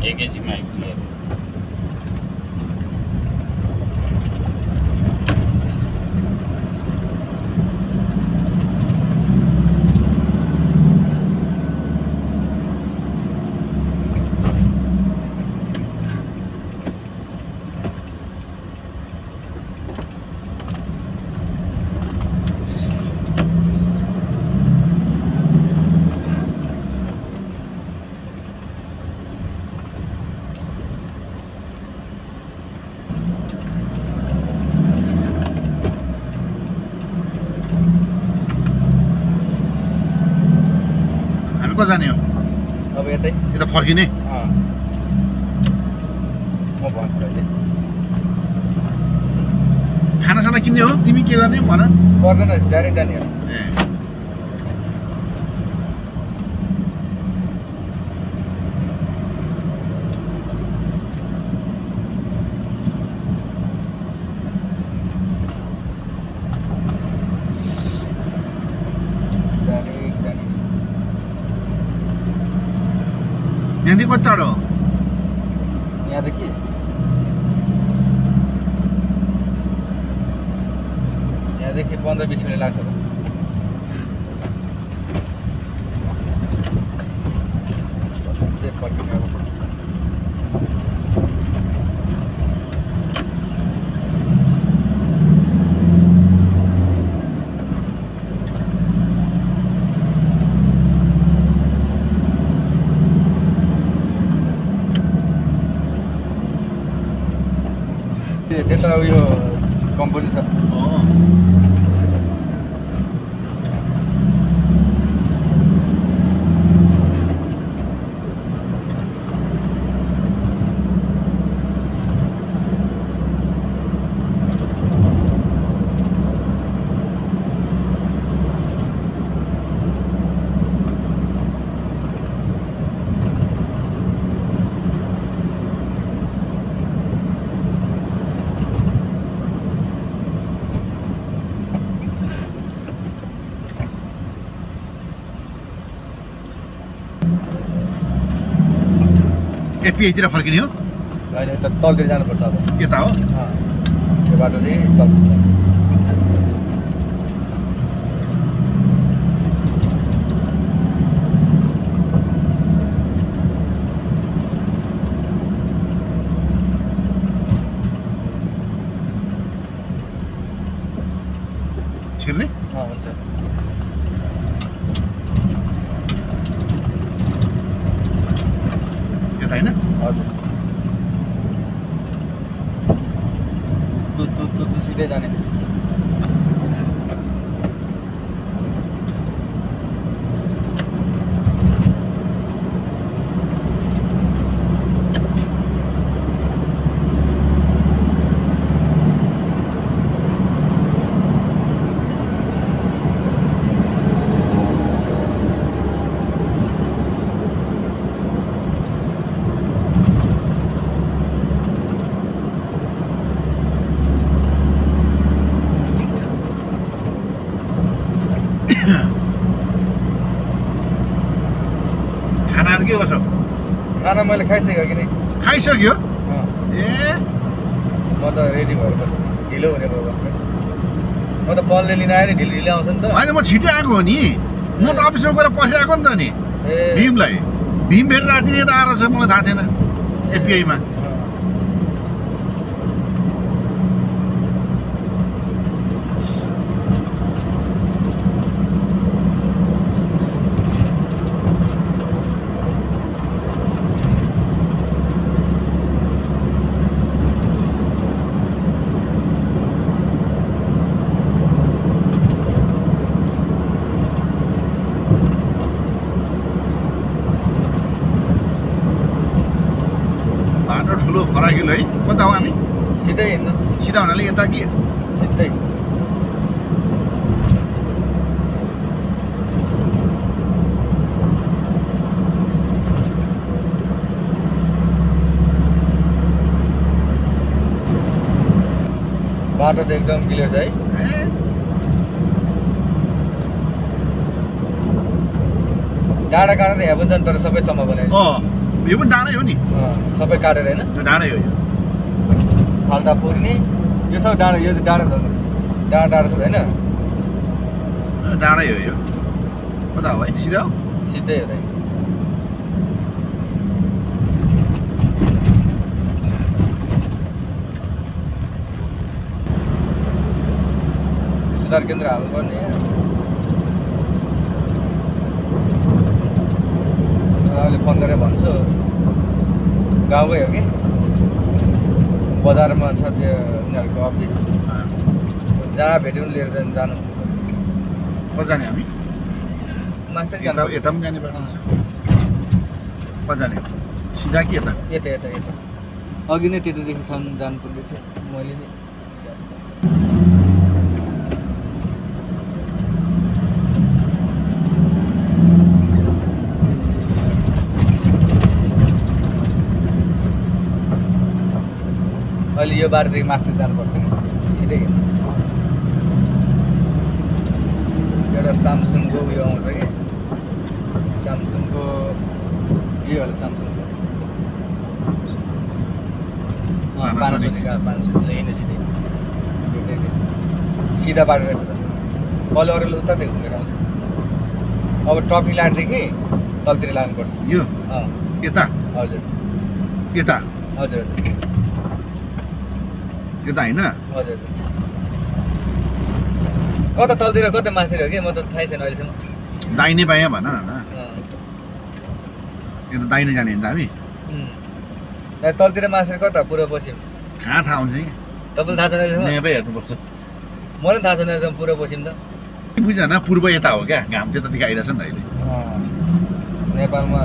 एकैछिनमा आइपुग्यो जाने हो अब यतै यता फर्किने म भन्छु अहिले खाना किन्ने हो तिमी के गर्ने भन पर्दैन जाने जाने हो यहाँदेखि कति टाढो हो यहाँदेखि यहाँदेखि 15-20 मिनट लाग्छ त्यता उयो कम्पनी छ एपिआईतिर फर्किने हो होइन यता तलतिर जानुपर्छ अब यता हो यो बाटो चाहिँ तल छिर्ने हुन्छ यता होइन हजुर तु सिधै जाने खानाहरू के गर्छौ खाना मैले खाइसकेँ कि नै खाइसक्यो ए म त रेडी भएर बस्छु ढिलो हुने भयो भने म त पलले लिन आएँ नि ढिलो आउँछ नि त होइन म छिटो आएको हो नि म त अफिसमा गएर पसिआएको नि त नि भीमलाई भीम फेरि राति नै त आएर छ मलाई थाहा थिएन एपिआईमा ठुलो फराकिलो है कता हो हामी सिधै हिँड्नु सिधा हुनाले यता कि सिधै बाटो त एकदम क्लियर छ है डाँडा काँडा त यहाँ पनि छ नि तर सबै सम्म बनायो यो पनि डाँडै हो नि सबै काटेर होइन यो डाँडै हो यो खाल्टा पुर्ने यो सब डाँडा यो डाँडा डाँडा छ होइन डाँडै हो यो कता हो भाइ सिधा हो सिधै हो दाइ सुधार केन्द्र हाल्नुपर्ने अहिले फोन गरेर भन्छु गाउँकै हो कि बजारमा छ त्यो उनीहरूको अफिस जहाँ भेट्यो भने लिएर जानु कता जाने हामी मास्टर यता यता पनि जाने बाटो छ कता जाने सिधा कि यता यता यता यता अघि नै त्यतादेखि छन् जानुपर्दैछ मैले नि अहिले यो बाटोदेखि मास्टर जानुपर्छ कि सिधै एउटा सामसङको उयो आउँछ कि सामसङको यो होला सामसङको पानासोनिक हिँड्नु सिधै सिधा बाटो रहेछ त कल अरूले उतादेखि घुमेर आउँछ अब टपिङ लाइनदेखि तलतिर लानुपर्छ यो यता हजुर यता हजुर हजुर यता होइन हजुर कता तलतिर कता माथितिर हो कि म त थाहै छैन अहिलेसम्म दाहिने बायाँ भन न यता दाहिने जाने नि त हामी तलतिर मासेर कता पूर्व पश्चिम कहाँ थाहा हुन्छ कि तपाईँलाई थाहा छैन अहिलेसम्म नेपै हेर्नुपर्छ मलाई थाहा छैन अहिलेसम्म पूर्व पश्चिम त बुझेन पूर्व यता हो क्या घाम त्यतादेखि आइरहेछ नि त अहिले नेपालमा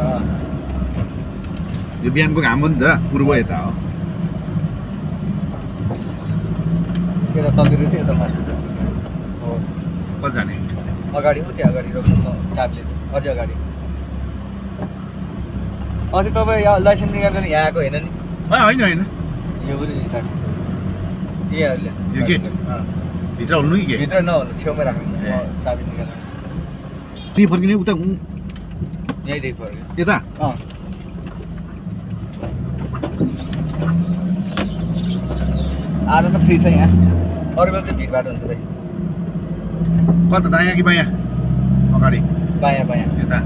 यो बिहानको घाम हो नि त पूर्व यता हो यता तलतिर चाहिँ यता माथि हो कता जाने अगाडि हो त्यहाँ अगाडि रोक्नु म चाबी लिन्छु अझै अगाडि अस्ति तपाईँ यहाँ लाइसेन्स निकालेर यहाँ आएको होइन नि होइन होइन यो पनि लाइसेन्स यहाँहरूले यो गेट भित्र हुनु कि के भित्र नहुनु छेउमै राख्नु म चाबी निकालेर त्यही फर्किने उता यहीँदेखि फर्क्यो यता आज त फ्री छ यहाँ अरू बेला चाहिँ भिडभाड हुन्छ दाइ कता दायाँ कि बायाँ अगाडि बायाँ बायाँ यता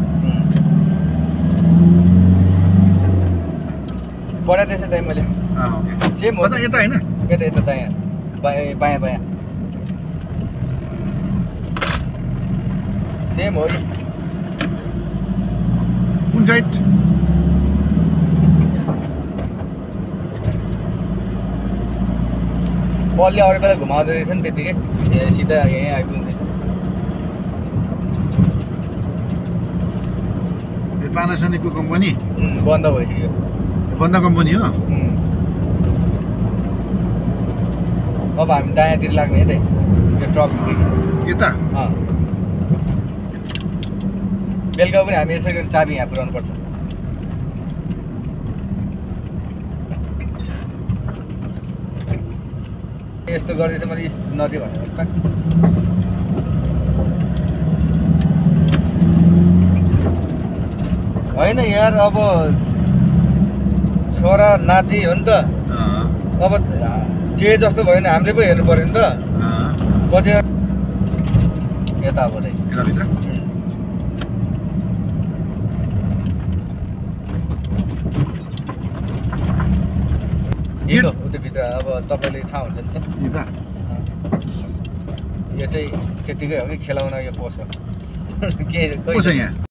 पढाइदिएछ दाइ मैले ओके सेम हो कता यता होइन यता यता दायाँ बायाँ बायाँ बायाँ सेम हो नि कुन साइड बलले अरू बेला घुमाउँदो रहेछ नि त्यतिकै सिधा यहीँ आइपुग्दैछ यो पानासोनिकको कम्पनी बन्द भइसक्यो बन्द कम्पनी हो अब हामी दायाँतिर लाग्ने है दाइ यो ट्रफिकदेखि यता बेलुका पनि हामी यसरी गरी चाबी यहाँ पुऱ्याउनु पर्छ यस्तो गर्दैछ मैले नदी भनेर होइन यार अब छोरा नाति हो नि त अब जे जस्तो भयो भने हामीले पो हेर्नु पर्यो नि त पछि यता अब चाहिँ यताभित्र हिँड्नु उतैभित्र अब तपाईँले थाहा हुन्छ नि त यता यो चाहिँ त्यतिकै हो कि खेलाउन यो पोस हो के को छ यहाँ